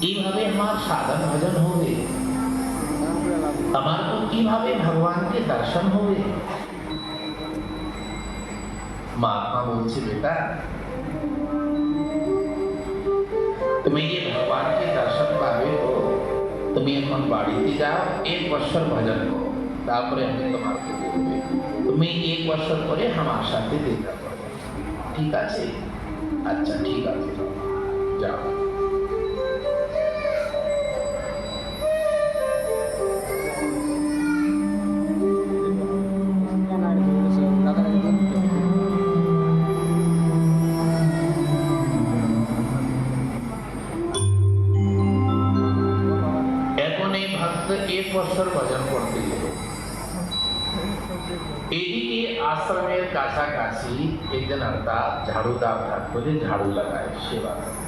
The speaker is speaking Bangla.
এইভাবে আমার সাধন ভজন হবে, আমার তো কিভাবে ভগবানকে দর্শন হবে। महात्मा बोलছে बेटा তুমি ये भगवान के दर्शन पावे हो, তুমি এখন বাড়িতে যাও, 1 বছর ভজন করো, তারপরে আমি তোমাকে বলবো, তুমি 1 বছর পরে আমার সাথে দেখা করো, ঠিক আছে? আচ্ছা ঠিক আছে, যাও। এখন এই ভক্ত 1 বছর ভজন করতে গেল। এদিকে আশ্রমের কাছাকাছি একজন অর্থাৎ ঝাড়ুদার থাকতো, যে ঝাড়ু লাগায়, সেবা করে।